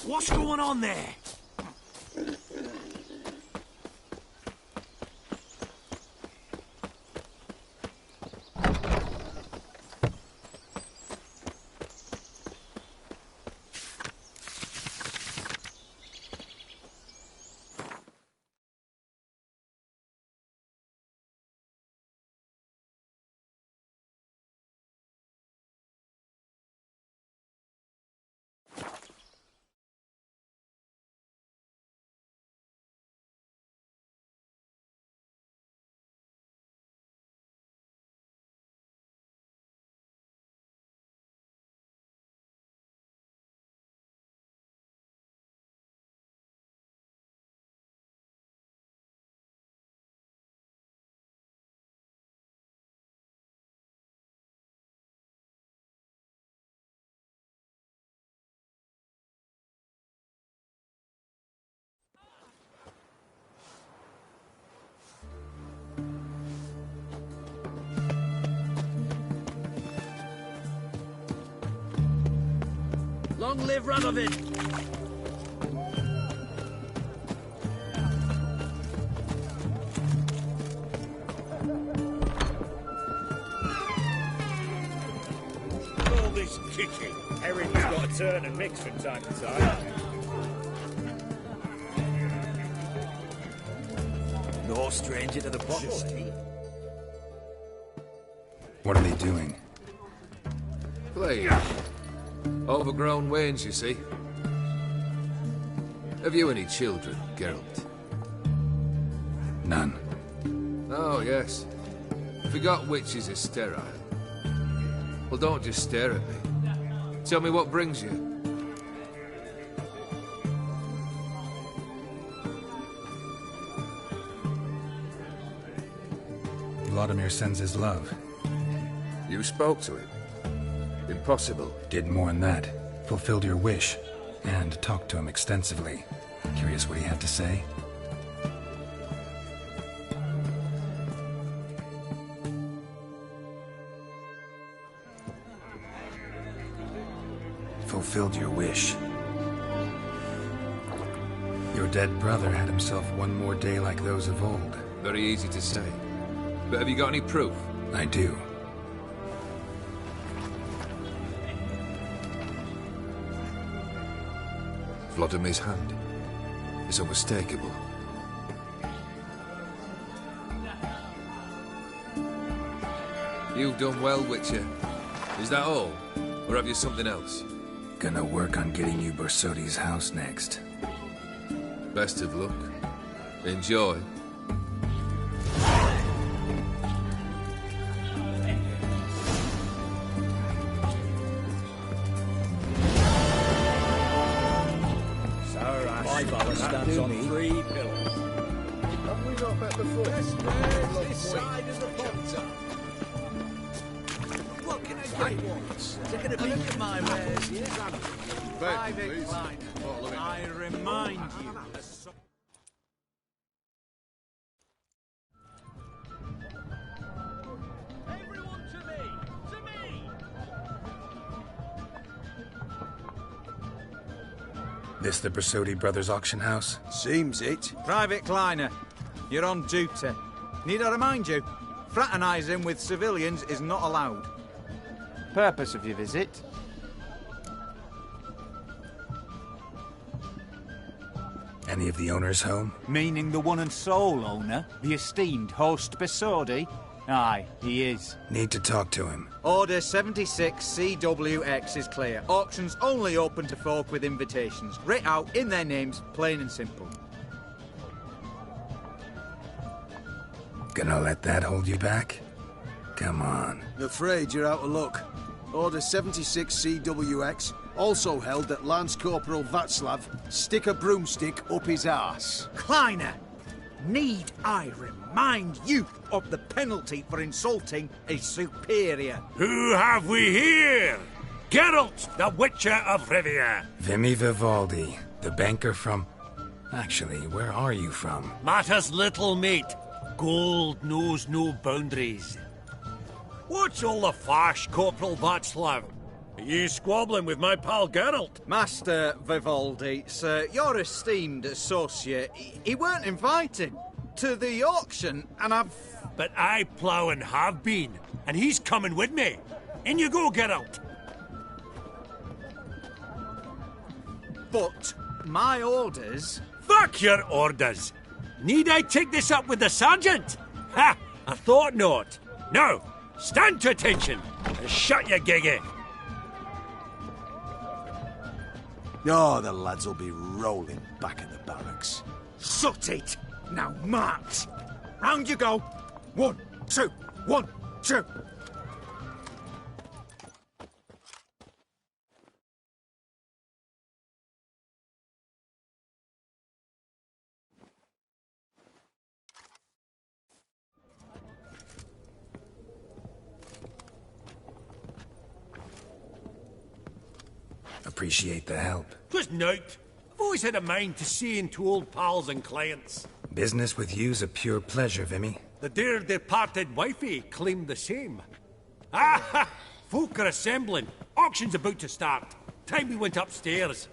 What's going on there? Long live Radovid! All this kicking. Everything's got to turn and mix from time to time. No stranger to the bottle. What are they doing? Playing. Overgrown wains, you see. Have you any children, Geralt? None. Oh, yes. Forgot witches are sterile. Well, don't just stare at me. Tell me what brings you. Vladimir sends his love. You spoke to him. Impossible. Did more than that. Fulfilled your wish. And talked to him extensively. Curious what he had to say? Fulfilled your wish. Your dead brother had himself one more day like those of old. Very easy to say. But have you got any proof? I do. Vladimir's hand. It's unmistakable. You've done well, Witcher. Is that all? Or have you something else? Gonna work on getting you Bersodi's house next. Best of luck. Enjoy. Stands on 3 pillars. Have we not met before? This side of the pond. What can I get once? Is it going to be at my wares, yeah? Private Kleiner, I remind you. Everyone to me! To me! This the Bersodi Brothers auction house? Seems it. Private Kleiner, you're on duty. Need I remind you, fraternising with civilians is not allowed. Purpose of your visit? Any of the owners home? Meaning the one and sole owner, the esteemed host Bersodi? Aye, he is. Need to talk to him. Order 76 CWX is clear. Auctions only open to folk with invitations. Writ out in their names, plain and simple. Gonna let that hold you back? Come on. Afraid you're out of luck. Order 76 CWX also held that Lance Corporal Václav stick a broomstick up his arse. Kleiner, need I remind you of the penalty for insulting a superior? Who have we here? Geralt, the Witcher of Rivia. Vimy Vivaldi, the banker from... Actually, where are you from? Matters little, mate. Gold knows no boundaries. What's all the fash, Corporal Václav? Are you squabbling with my pal Geralt? Master Vivaldi, sir, your esteemed associate, he weren't invited to the auction, and I've... But I plough and have been, and he's coming with me. In you go, Geralt. But my orders... Fuck your orders. Need I take this up with the sergeant? Ha! I thought not. Now, stand to attention and shut your giggy. Oh, the lads will be rolling back in the barracks. Sut it! Now march! Round you go! 1, 2, 1, 2! Appreciate the help. 'Twas nowt. I've always had a mind to see into old pals and clients. Business with you's a pure pleasure, Vimy. The dear departed wifey claimed the same. Ah! Folk are assembling. Auction's about to start. Time we went upstairs.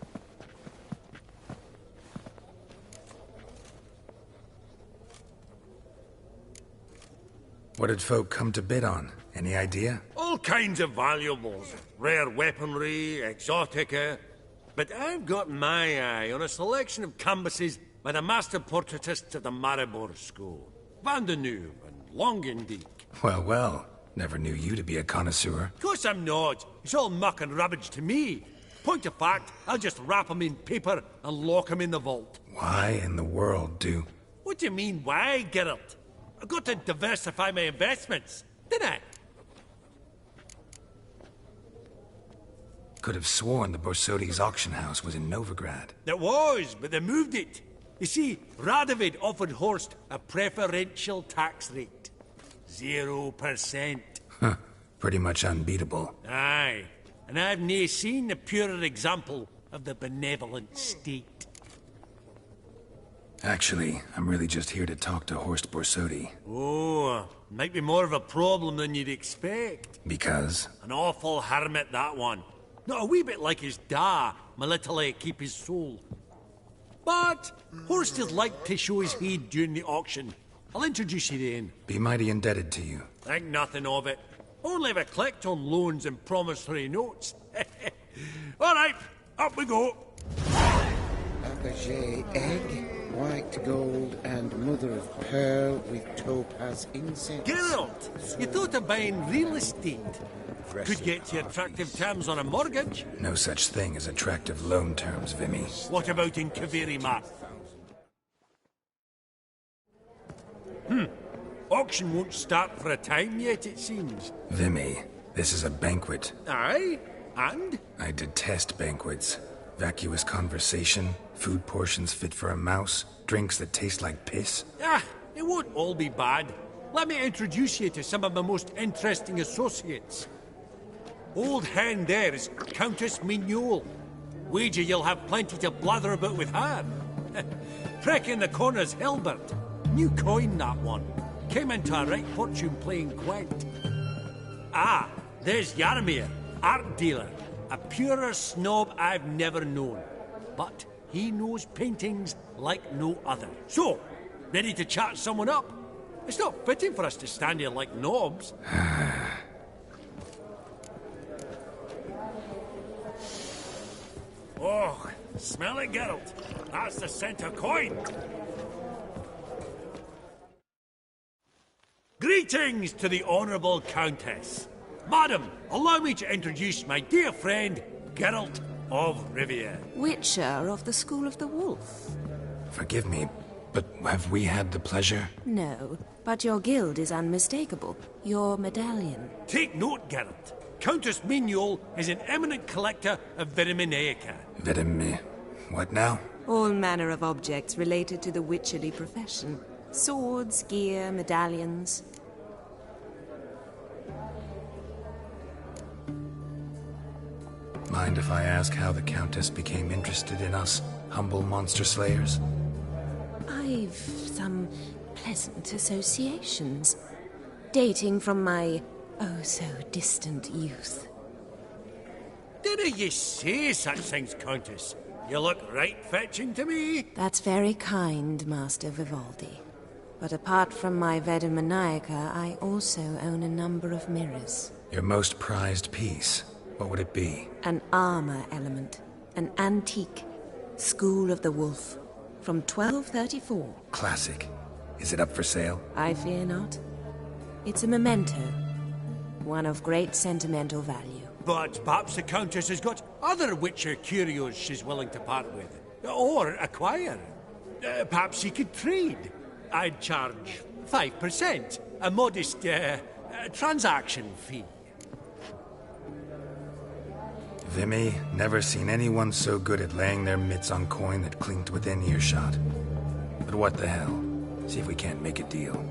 What did folk come to bid on? Any idea? All kinds of valuables. Rare weaponry, exotica. But I've got my eye on a selection of canvases by the master portraitists of the Maribor School. Van de Neuve and Longendijk. Well, well. Never knew you to be a connoisseur. Of course I'm not. It's all muck and rubbish to me. Point of fact, I'll just wrap 'em in paper and lock 'em in the vault. Why in the world do... What do you mean, why, Geralt? I've got to diversify my investments, didn't I? Could have sworn the Borsodi's auction house was in Novigrad. It was, but they moved it. You see, Radovid offered Horst a preferential tax rate. 0%. Huh. Pretty much unbeatable. Aye. And I've nae seen a purer example of the benevolent state. Actually, I'm really just here to talk to Horst Borsodi. Oh, might be more of a problem than you'd expect. Because? An awful hermit, that one. Not a wee bit like his da, my little keep his soul. But Horst is like to show his heed during the auction. I'll introduce you then. Be mighty indebted to you. Think nothing of it. Only if I collect on loans and promissory notes. All right, up we go. Fabergé egg, white gold, and mother of pearl with topaz incense. Geralt, you thought of buying real estate. Could get you attractive terms on a mortgage. No such thing as attractive loan terms, Vimy. What about in Kaviri, Matt? Auction won't start for a time yet, it seems. Vimy, this is a banquet. Aye? And? I detest banquets. Vacuous conversation, food portions fit for a mouse, drinks that taste like piss. Ah, it won't all be bad. Let me introduce you to some of my most interesting associates. Old hand there is Countess Mignol. Wager you'll have plenty to blather about with her. Trek in the corner's Hilbert. New coin, that one. Came into a right fortune playing Gwent. Ah, there's Jaromir, art dealer. A purer snob I've never known. But he knows paintings like no other. So, ready to chat someone up? It's not fitting for us to stand here like knobs. Oh, smell it, Geralt. That's the center coin. Greetings to the Honourable Countess. Madam, allow me to introduce my dear friend, Geralt of Rivia. Witcher of the School of the Wolf. Forgive me, but have we had the pleasure? No, but your guild is unmistakable. Your medallion. Take note, Geralt. Countess Mignol is an eminent collector of Viriminaica. What now? All manner of objects related to the witcherly profession. Swords, gear, medallions. Mind if I ask how the Countess became interested in us, humble monster slayers? I've some pleasant associations, dating from my oh-so-distant youth. Dinna ye say such things, Countess. You look right fetching to me. That's very kind, Master Vivaldi. But apart from my Veda Maniaca, I also own a number of mirrors. Your most prized piece, what would it be? An armor element. An antique. School of the Wolf. From 1234. Classic. Is it up for sale? I fear not. It's a memento. One of great sentimental value. But perhaps the Countess has got other Witcher curios she's willing to part with. Or acquire. Perhaps she could trade. I'd charge 5%. A modest, transaction fee. Vimy, never seen anyone so good at laying their mitts on coin that clinked within earshot. But what the hell? See if we can't make a deal.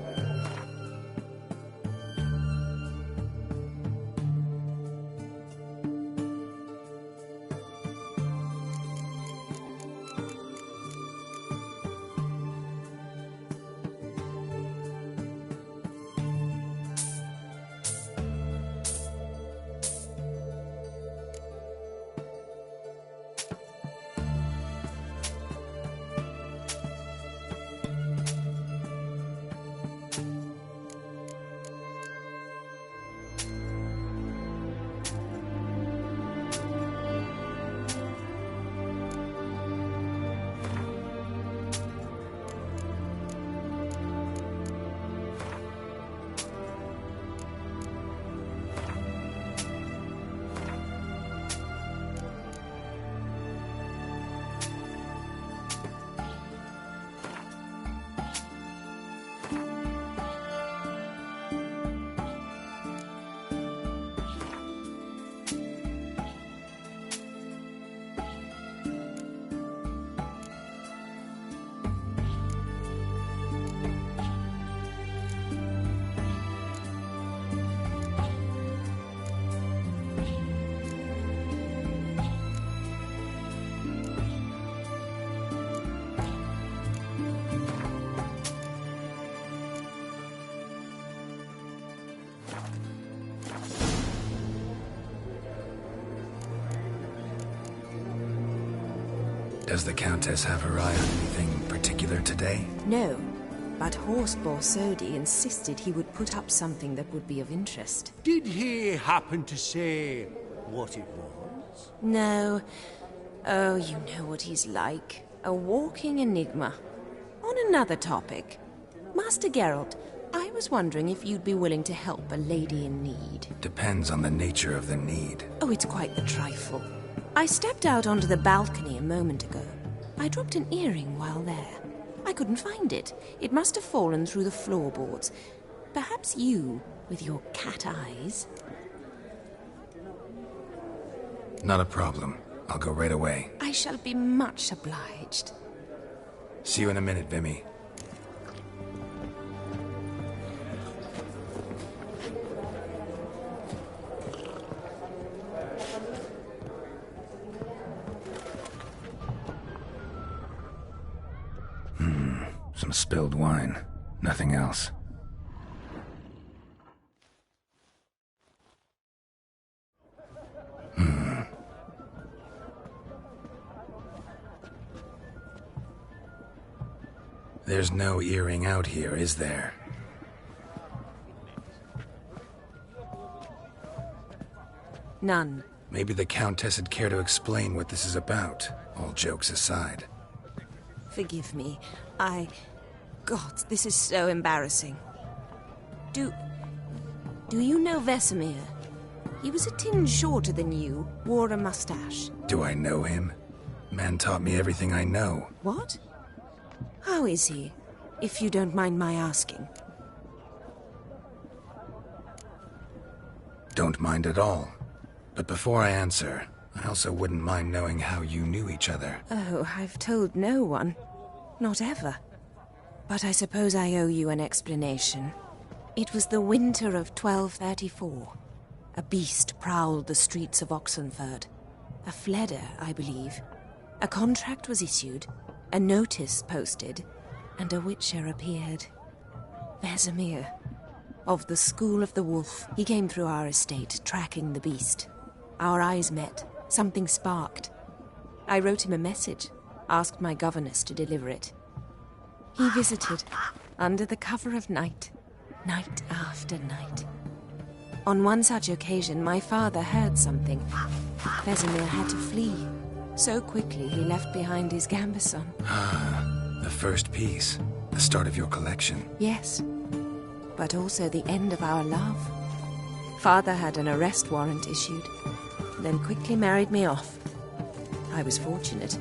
Does the Countess have her eye on anything particular today? No, but Horst Borsodi insisted he would put up something that would be of interest. Did he happen to say what it was? No. Oh, you know what he's like. A walking enigma. On another topic. Master Geralt, I was wondering if you'd be willing to help a lady in need. Depends on the nature of the need. Oh, it's quite the trifle. I stepped out onto the balcony a moment ago. I dropped an earring while there. I couldn't find it. It must have fallen through the floorboards. Perhaps you, with your cat eyes... Not a problem. I'll go right away. I shall be much obliged. See you in a minute, Vimy. Some spilled wine. Nothing else. There's no earring out here, is there? None. Maybe the Countess would care to explain what this is about, all jokes aside. Forgive me. God, this is so embarrassing. Do you know Vesemir? He was a tinge shorter than you, wore a mustache. Do I know him? Man taught me everything I know. What? How is he, if you don't mind my asking? Don't mind at all. But before I answer, I also wouldn't mind knowing how you knew each other. Oh, I've told no one. Not ever. But I suppose I owe you an explanation. It was the winter of 1234. A beast prowled the streets of Oxenford. A Fleder, I believe. A contract was issued, a notice posted, and a Witcher appeared. Vesemir. Of the School of the Wolf. He came through our estate, tracking the beast. Our eyes met, something sparked. I wrote him a message, asked my governess to deliver it. He visited, under the cover of night, night after night. On one such occasion, my father heard something. Vesemir had to flee. So quickly he left behind his gambeson. The first piece. The start of your collection. Yes, but also the end of our love. Father had an arrest warrant issued, then quickly married me off. I was fortunate.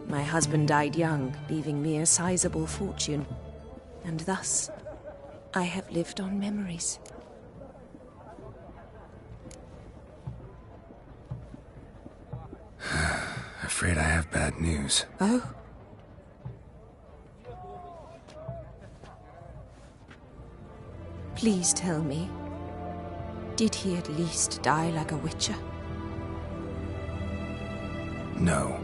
My husband died young, leaving me a sizable fortune. And thus, I have lived on memories. Afraid I have bad news. Oh? Please tell me, did he at least die like a witcher? No.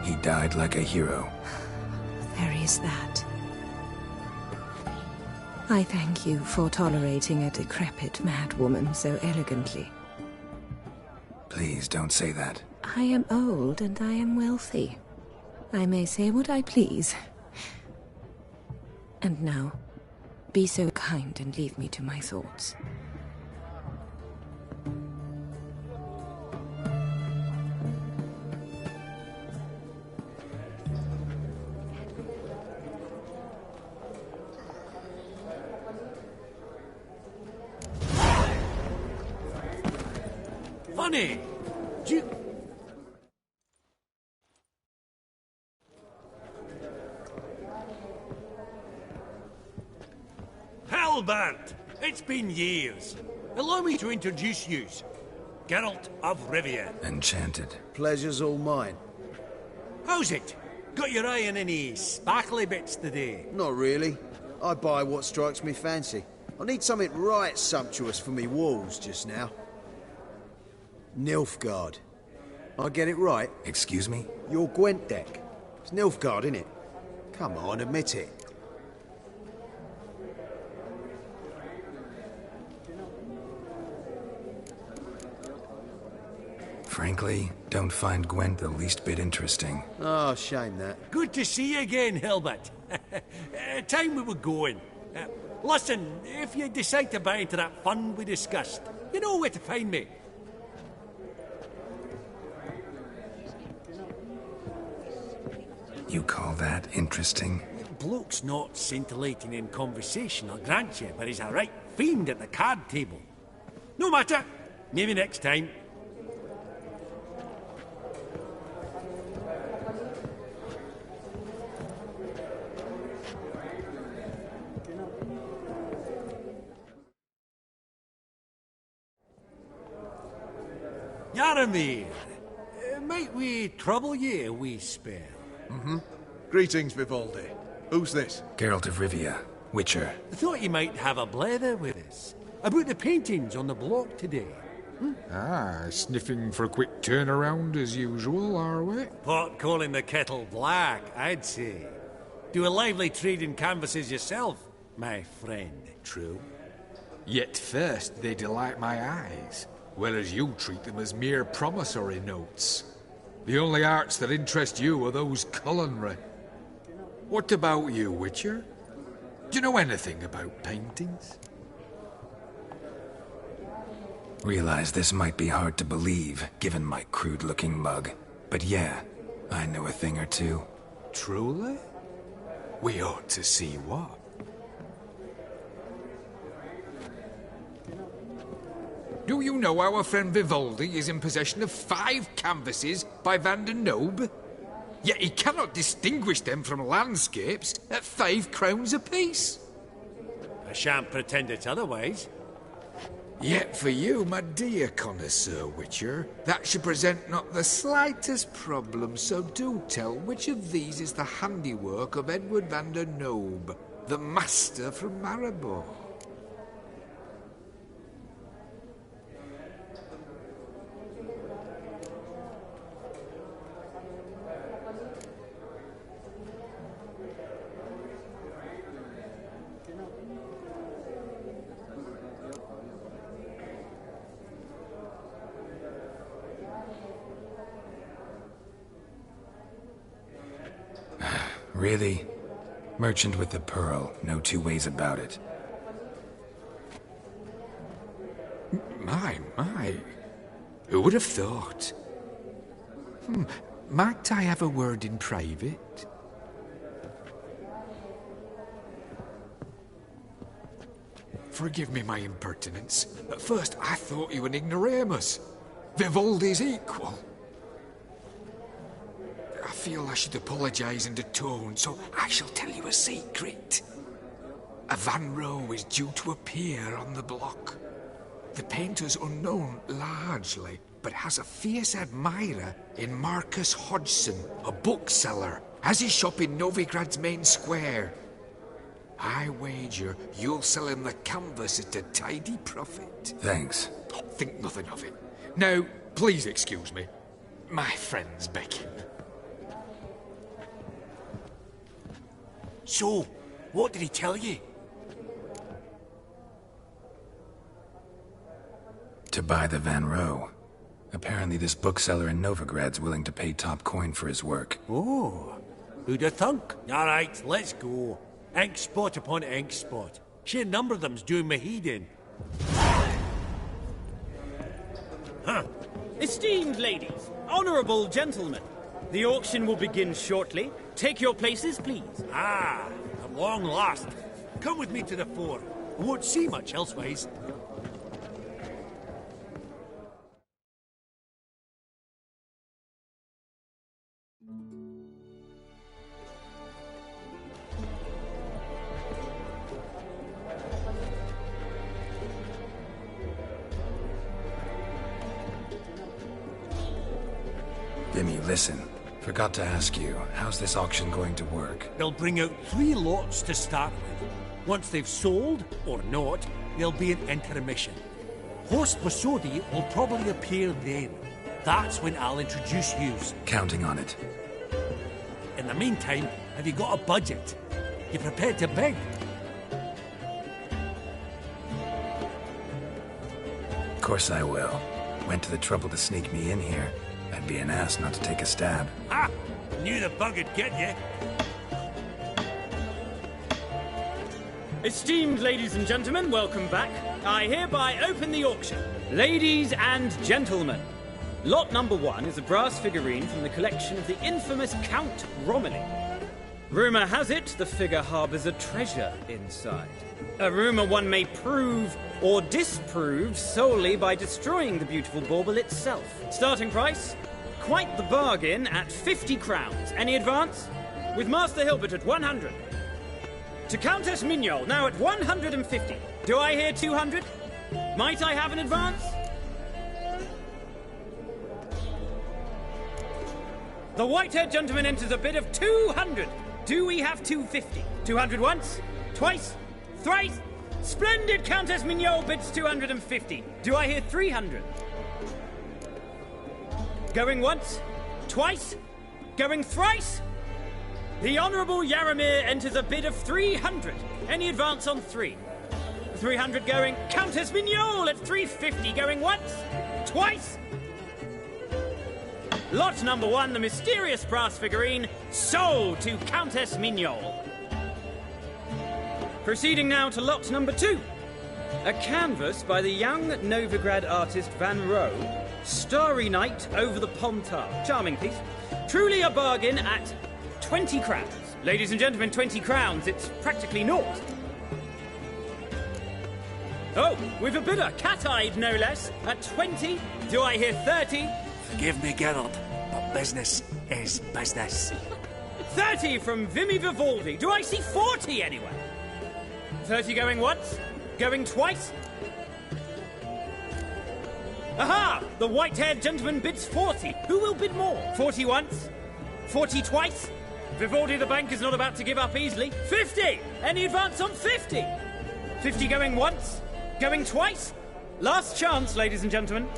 He died like a hero. There is that. I thank you for tolerating a decrepit madwoman so elegantly. Please don't say that. I am old and I am wealthy. I may say what I please. And now, be so kind and leave me to my thoughts. Funny! Halbert! It's been years. Allow me to introduce you. Geralt of Rivia. Enchanted. Pleasure's all mine. How's it? Got your eye on any sparkly bits today? Not really. I buy what strikes me fancy. I need something right sumptuous for me walls just now. Nilfgaard. I get it right? Excuse me? Your Gwent deck. It's Nilfgaard, innit? Come on, admit it. Frankly, don't find Gwent the least bit interesting. Oh, shame that. Good to see you again, Hilbert. Time we were going. Listen, if you decide to buy into that fund we discussed, you know where to find me. You call that interesting? Bloke's not scintillating in conversation, I'll grant you, but he's a right fiend at the card table. No matter. Maybe next time. Yaramir, might we trouble ye a wee spell? Greetings, Vivaldi. Who's this? Geralt of Rivia, Witcher. I thought you might have a blether with us. About the paintings on the block today. Sniffing for a quick turnaround as usual, are we? Pot calling the kettle black, I'd say. Do a lively trade in canvases yourself, my friend. True. Yet first they delight my eyes, whereas you treat them as mere promissory notes. The only arts that interest you are those culinary. What about you, Witcher? Do you know anything about paintings? Realize this might be hard to believe, given my crude-looking mug. But yeah, I know a thing or two. Truly? We ought to see what. Do you know our friend Vivaldi is in possession of 5 canvases by Van der Nobe? Yet he cannot distinguish them from landscapes at 5 crowns apiece. I shan't pretend it's otherwise. Yet for you, my dear connoisseur Witcher, that should present not the slightest problem, so do tell which of these is the handiwork of Edward Van der Nobe, the master from Maribor. Really? Merchant with the pearl, no two ways about it. My. Who would have thought? Might I have a word in private? Forgive me my impertinence. At first, I thought you an ignoramus. Vivaldi's equal. I feel I should apologize and atone, so I shall tell you a secret. A Van Row is due to appear on the block. The painter's unknown, largely, but has a fierce admirer in Marcus Hodgson, a bookseller, has his shop in Novigrad's main square. I wager you'll sell him the canvas at a tidy profit. Thanks. Oh, think nothing of it. Now, please excuse me. My friend's beckon. So, what did he tell you? To buy the Van Row. Apparently this bookseller in Novigrad's willing to pay top coin for his work. Oh, who'd have thunk? All right, let's go. Ink spot upon ink spot. Sheer number of them's doing me heed in. Huh. Esteemed ladies, honourable gentlemen, the auction will begin shortly. Take your places, please. Ah, at long last. Come with me to the fore. I won't see much elsewise. Vimy, listen. Forgot to ask you, how's this auction going to work? They'll bring out 3 lots to start with. Once they've sold, or not, there'll be an intermission. Horst Bosodi will probably appear then. That's when I'll introduce yous. Counting on it. In the meantime, have you got a budget? You prepared to beg? Of course I will. Went to the trouble to sneak me in here. I'd be an ass not to take a stab. Ah! Knew the bug would get you. Esteemed ladies and gentlemen, welcome back. I hereby open the auction. Ladies and gentlemen, lot number 1 is a brass figurine from the collection of the infamous Count Romilly. Rumour has it the figure harbours a treasure inside. A rumour one may prove or disprove solely by destroying the beautiful bauble itself. Starting price? Quite the bargain at 50 crowns. Any advance? With Master Hilbert at 100. To Countess Mignol, now at 150. Do I hear 200? Might I have an advance? The white-haired gentleman enters a bid of 200. Do we have 250? 200 once? Twice? Thrice? Splendid! Countess Mignol bids 250. Do I hear 300? Going once? Twice? Going thrice? The Honourable Yaramir enters a bid of 300. Any advance on 3? 300 going. Countess Mignol at 350. Going once? Twice? Lot number 1, the mysterious brass figurine, sold to Countess Mignol. Proceeding now to lot number 2. A canvas by the young Novigrad artist Van Row, Starry Night over the Pontar. Charming piece. Truly a bargain at 20 crowns. Ladies and gentlemen, 20 crowns. It's practically naught. Oh, we've a bidder, cat-eyed no less, at 20. Do I hear 30? Forgive me, Geralt, but business is business. 30 from Vimy Vivaldi. Do I see 40 anywhere? 30 going once? Going twice? Aha! The white-haired gentleman bids 40. Who will bid more? 40 once? 40 twice? Vivaldi the bank is not about to give up easily. 50! Any advance on 50? 50 going once? Going twice? Last chance, ladies and gentlemen.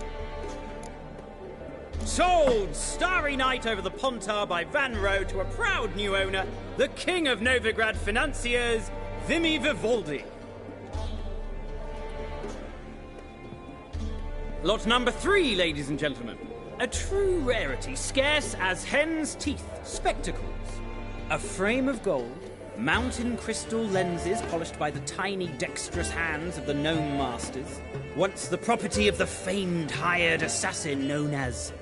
Sold! Starry Night over the Pontar by Van Row to a proud new owner, the king of Novigrad financiers, Vimy Vivaldi. Lot number 3, ladies and gentlemen. A true rarity, scarce as hen's teeth, spectacles. A frame of gold, mountain crystal lenses polished by the tiny dexterous hands of the gnome masters, once the property of the famed hired assassin known as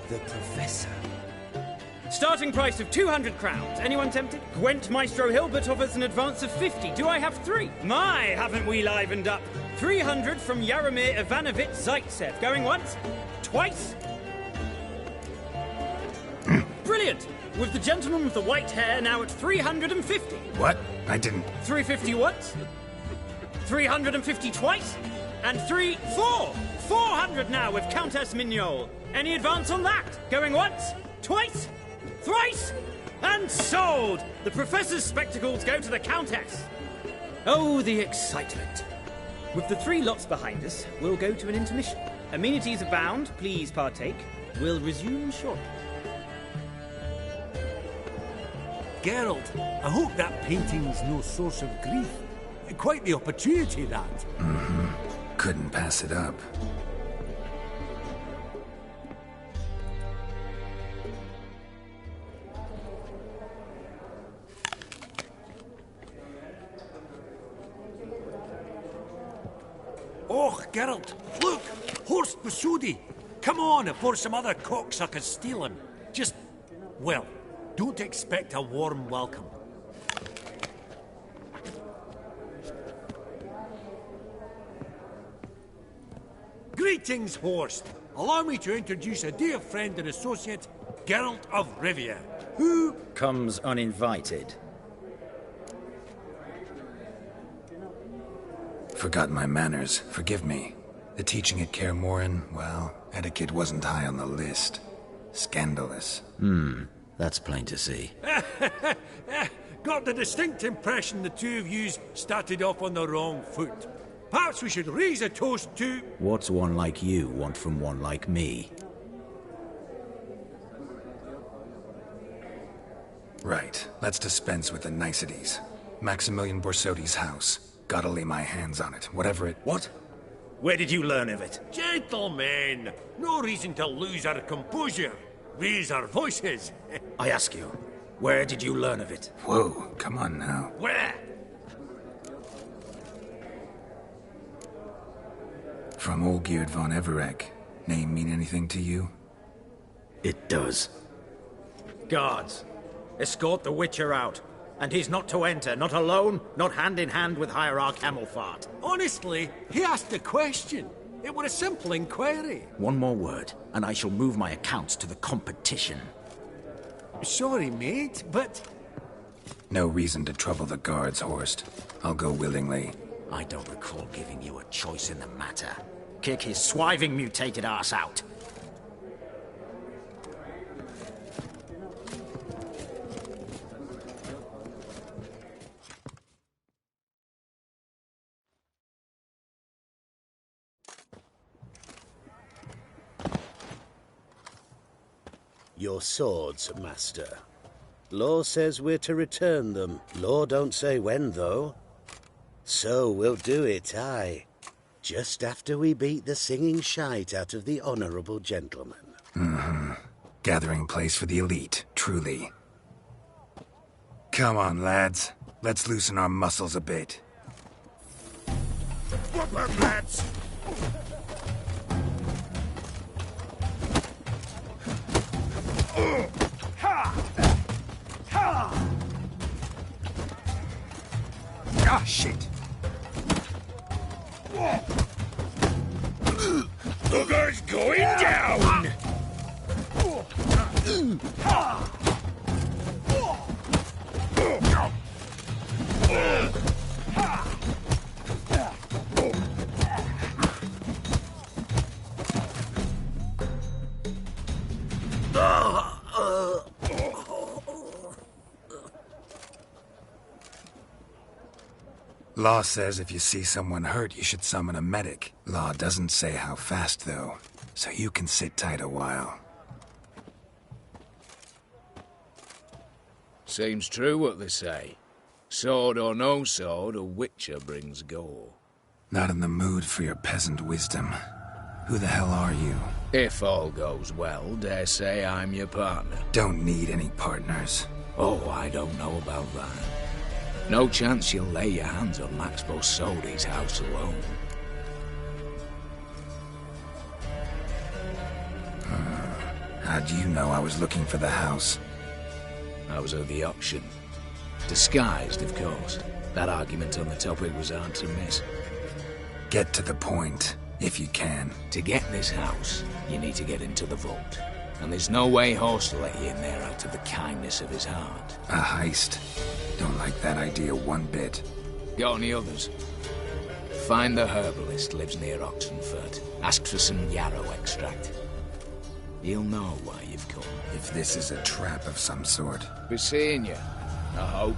the Professor. Starting price of 200 crowns. Anyone tempted? Gwent Maestro Hilbert offers an advance of 50. Do I have 3? My, haven't we livened up? 300 from Yaromir Ivanovich Zaitsev. Going once? Twice? Brilliant! With the gentleman with the white hair now at 350. What? I didn't... 350 once? 350 twice? And 400 now with Countess Mignol. Any advance on that? Going once? Twice? Thrice? And sold! The Professor's spectacles go to the Countess. Oh, the excitement. With the 3 lots behind us, we'll go to an intermission. Amenities abound, please partake. We'll resume shortly. Geralt, I hope that painting's no source of grief. Quite the opportunity, that. Couldn't pass it up. Oh, Geralt, look! Horst Masudi! Come on, before some other cocksuckers steal him. Just, well, don't expect a warm welcome. Greetings, Horst. Allow me to introduce a dear friend and associate, Geralt of Rivia, who... comes uninvited. Forgot my manners. Forgive me. The teaching at Kaer Morhen, well, etiquette wasn't high on the list. Scandalous. That's plain to see. Got the distinct impression the two of yous started off on the wrong foot. Perhaps we should raise a toast to... What's one like you want from one like me? Right. Let's dispense with the niceties. Maximilian Borsodi's house. Gotta lay my hands on it, whatever it... What? Where did you learn of it? Gentlemen, no reason to lose our composure. Raise our voices. I ask you, where did you learn of it? Whoa, come on now. Where? From Olgierd von Everec. Name mean anything to you? It does. Guards, escort the Witcher out. And he's not to enter, not alone, not hand in hand with Hierarch Hamelfart. Honestly, he asked a question. It were a simple inquiry. One more word, and I shall move my accounts to the competition. Sorry, mate, but... No reason to trouble the guards, Horst. I'll go willingly. I don't recall giving you a choice in the matter. Kick his swiving mutated ass out. Your swords, Master. Law says we're to return them. Law don't say when, though. So we'll do it, aye. Just after we beat the singing shite out of the honourable gentleman. Gathering place for the elite, truly. Come on, lads. Let's loosen our muscles a bit. Whoop up, lads! Ah, shit! The guy's going down! Law says if you see someone hurt, you should summon a medic. Law doesn't say how fast, though, so you can sit tight a while. Seems true what they say. Sword or no sword, a Witcher brings gore. Not in the mood for your peasant wisdom. Who the hell are you? If all goes well, dare say I'm your partner. Don't need any partners. Oh, I don't know about that. No chance you'll lay your hands on Max Bosodi's house alone. How do you know I was looking for the house? I was at the auction. Disguised, of course. That argument on the topic was hard to miss. Get to the point, if you can. To get this house, you need to get into the vault. And there's no way Horst will let you in there out of the kindness of his heart. A heist. Don't like that idea one bit. Got any others? Find the herbalist, lives near Oxenfurt. Ask for some yarrow extract. He'll know why you've come. If this is a trap of some sort. Be seeing you, I hope.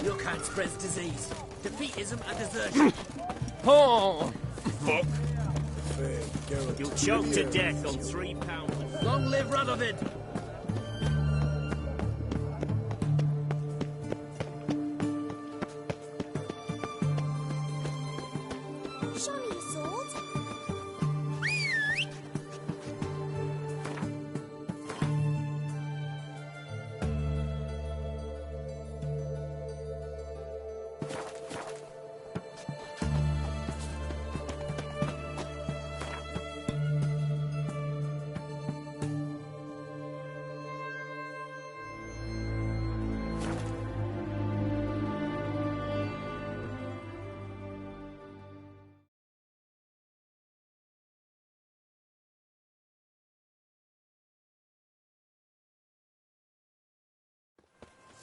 Your kind spreads disease. Defeatism and desertion. Oh! Fuck. You'll choke to death on £3. Long live Radovid! Show me your sword.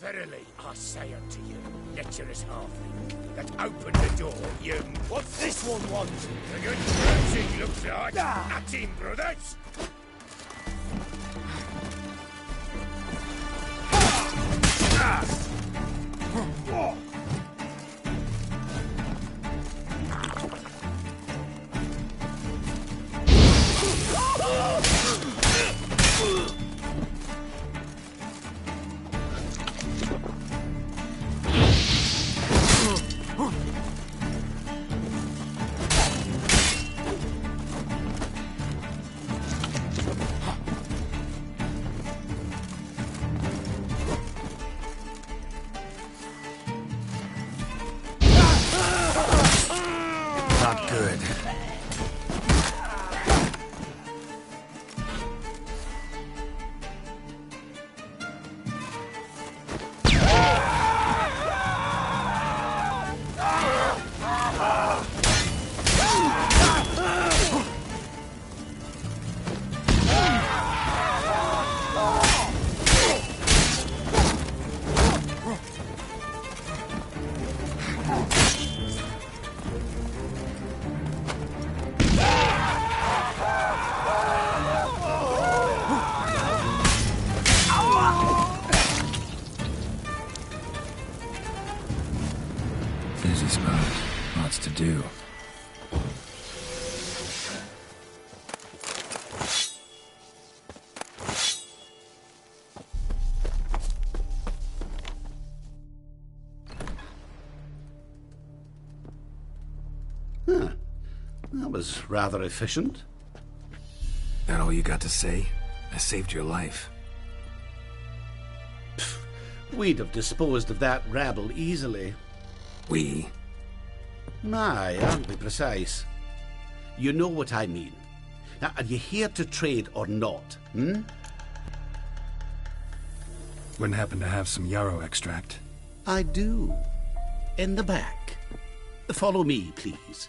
Verily, I say unto you, lecherous halfling, that opened the door, you... What's this one want? A good person looks like. At him, brothers! Not good. Busy spot. Lots to do. Huh. That was rather efficient. That all you got to say? I saved your life. We'd have disposed of that rabble easily. We? Aye, aren't we precise? You know what I mean. Now, are you here to trade or not, hmm? Wouldn't happen to have some yarrow extract. I do. In the back. Follow me, please.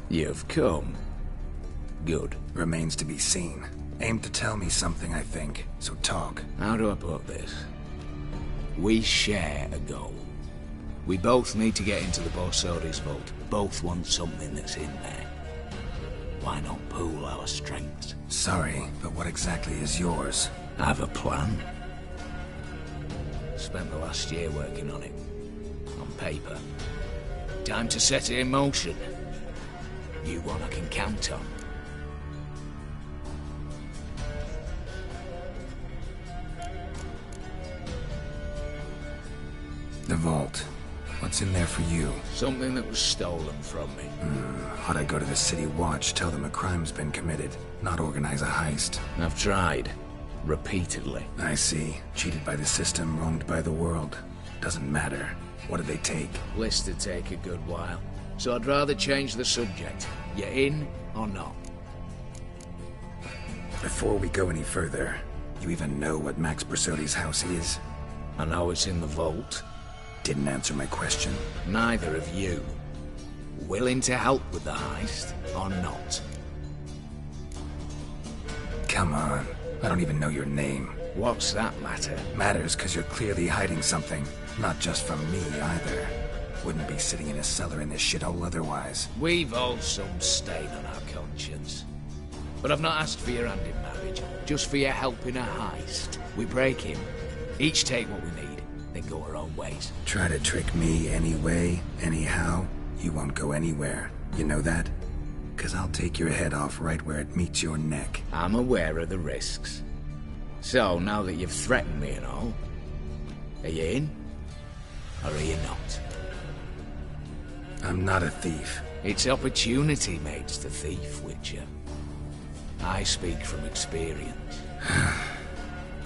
You've come. Good. Remains to be seen. Aim to tell me something, I think. So talk. How do I put this? We share a goal. We both need to get into the Borsodi's vault. Both want something that's in there. Why not pool our strengths? Sorry, but what exactly is yours? I have a plan. Spent the last year working on it. On paper. Time to set it in motion. You one I can count on. The vault. What's in there for you? Something that was stolen from me. Ought I go to the City Watch, tell them a crime's been committed, not organize a heist? I've tried. Repeatedly. I see. Cheated by the system, wronged by the world. Doesn't matter. What did they take? List to take a good while. So I'd rather change the subject. You in or not? Before we go any further, you even know what Max Borsodi's house is? I know it's in the vault. Didn't answer my question. Neither of you. Willing to help with the heist, or not? Come on. I don't even know your name. What's that matter? Matters because you're clearly hiding something. Not just from me, either. Wouldn't be sitting in a cellar in this shithole otherwise. We've all some stain on our conscience. But I've not asked for your hand in marriage. Just for your help in a heist. We break him. Each take what we need, then go our own ways. Try to trick me anyway, anyhow, you won't go anywhere. You know that? 'Cause I'll take your head off right where it meets your neck. I'm aware of the risks. So, now that you've threatened me and all, are you in? Or are you not? I'm not a thief. It's opportunity makes the thief, Witcher. I speak from experience.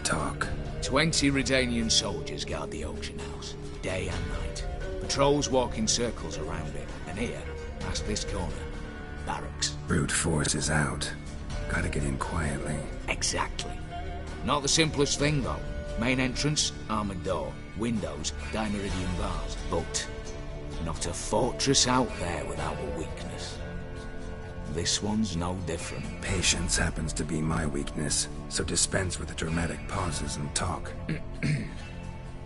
Talk. 20 Redanian soldiers guard the auction house, day and night. Patrols walk in circles around it, and here, past this corner, barracks. Brute force is out. Gotta get in quietly. Exactly. Not the simplest thing, though. Main entrance, armored door. Windows, dimeridian bars. But not a fortress out there without a weakness. This one's no different. Patience happens to be my weakness, so dispense with the dramatic pauses and talk.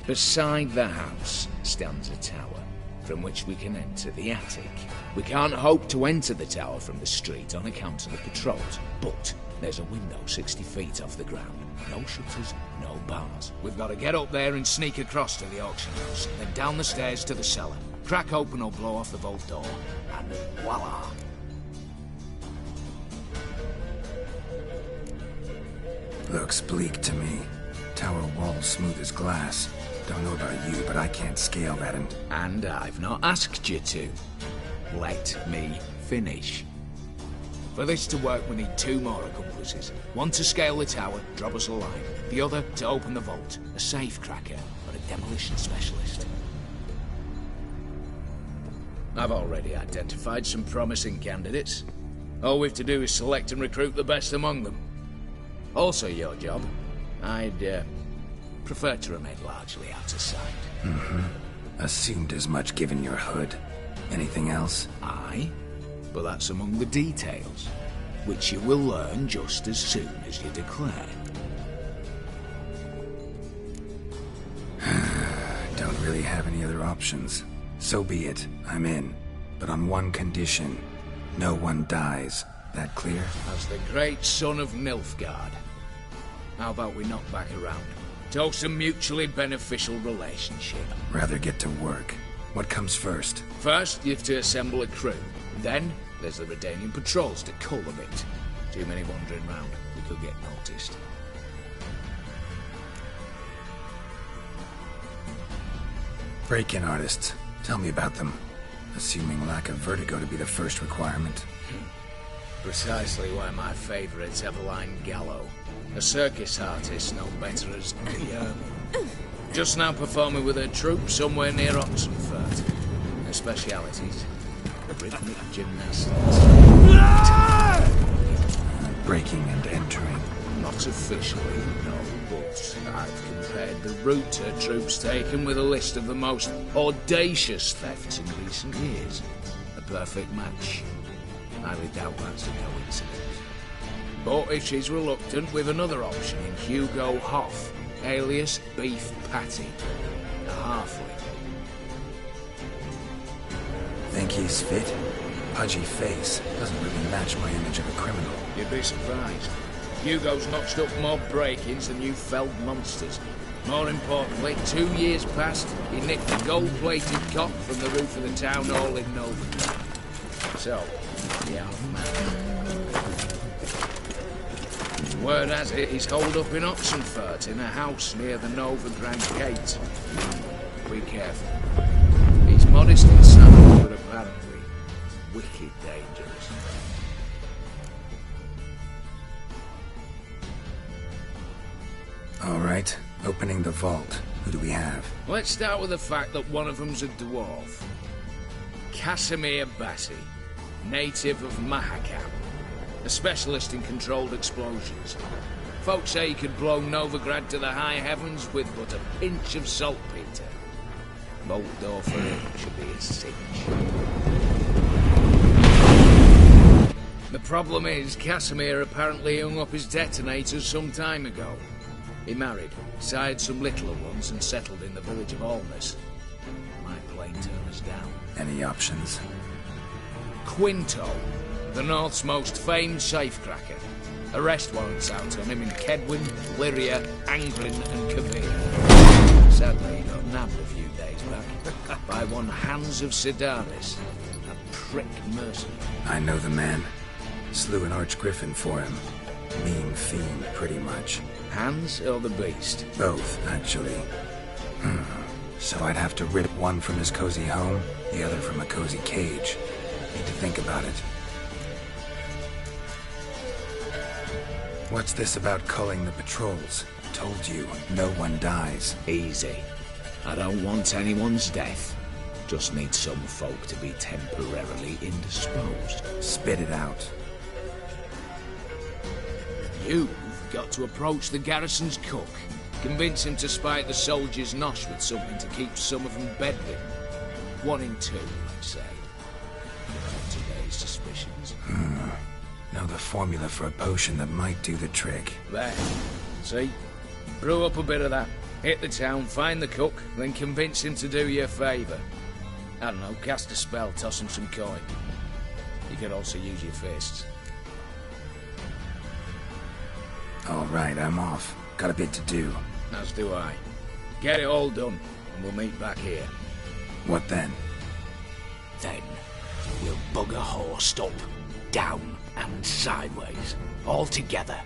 Beside the house stands a tower, from which we can enter the attic. We can't hope to enter the tower from the street on account of the patrols, but there's a window 60 feet off the ground. No shutters, no bars. We've got to get up there and sneak across to the auction house, then down the stairs to the cellar. Crack open or blow off the vault door, and voila! Looks bleak to me. Tower wall smooth as glass. Don't know about you, but I can't scale that And I've not asked you to. Let me finish. For this to work, we need 2 more accomplices. One to scale the tower, drop us a line. The other to open the vault, a safe cracker or a demolition specialist. I've already identified some promising candidates. All we've to do is select and recruit the best among them. Also your job. I'd prefer to remain largely out of sight. Assumed as much given your hood. Anything else? Aye, but that's among the details, which you will learn just as soon as you declare. Don't really have any other options. So be it. I'm in. But on one condition. No one dies. That clear? As the great son of Nilfgaard. How about we knock back around? Toast a mutually beneficial relationship. Rather get to work. What comes first? First, you have to assemble a crew. Then, there's the Redanian patrols to cull a bit. Too many wandering round. We could get noticed. Break-in artists. Tell me about them. Assuming lack of vertigo to be the first requirement. Precisely why my favourite's Eveline Gallo. A circus artist known better as Guillermo. Just now performing with her troupe somewhere near Oxenfurt. Her specialities, rhythmic gymnastics. Breaking and entering. Not officially, no, but I've compared the route her troupe's taken with a list of the most audacious thefts in recent years. A perfect match. Highly doubt that's a coincidence. But if she's reluctant, we've another option in Hugo Hoff, alias Beef Patty, a halfling. Think he's fit? Pudgy face doesn't really match my image of a criminal. You'd be surprised. Hugo's notched up more break-ins than you felled monsters. More importantly, 2 years past, he nicked a gold-plated cock from the roof of the town hall in Novigrad. So, yeah, man. Word has it, he's holed up in Oxenfurt in a house near the Novigrad gate. Be careful. He's modest in sound, but apparently wicked dangerous. All right, opening the vault. Who do we have? Let's start with the fact that one of them's a dwarf. Casimir Bassi, native of Mahakam, a specialist in controlled explosions. Folks say he could blow Novigrad to the high heavens with but a pinch of saltpeter. Bolt door for him should be a cinch. The problem is, Casimir apparently hung up his detonators some time ago. He married, sired some littler ones, and settled in the village of Alness. My plain turn us down. Any options? Quinto, the North's most famed safecracker. Arrest warrants out on him in Kedwin, Lyria, Anglin, and Kavir. Sadly, he got nabbed a few days back by one Hans of Sedaris, a prick mercenary. I know the man. Slew an archgriffin for him. Mean fiend, pretty much. Hans or the beast? Both, actually. So I'd have to rip one from his cozy home, the other from a cozy cage. Need to think about it. What's this about culling the patrols? Told you, no one dies. Easy. I don't want anyone's death. Just need some folk to be temporarily indisposed. Spit it out. You've got to approach the garrison's cook. Convince him to spike the soldiers' nosh with something to keep some of them bedridden. 1 in 2, I'd say. Today's suspicions. Know the formula for a potion that might do the trick. There. See? Brew up a bit of that. Hit the town, find the cook, then convince him to do you a favour. I don't know, cast a spell, toss him some coin. You could also use your fists. All right, I'm off. Got a bit to do. As do I. Get it all done, and we'll meet back here. What then? Then, we'll bugger horsed up, down and sideways, all together,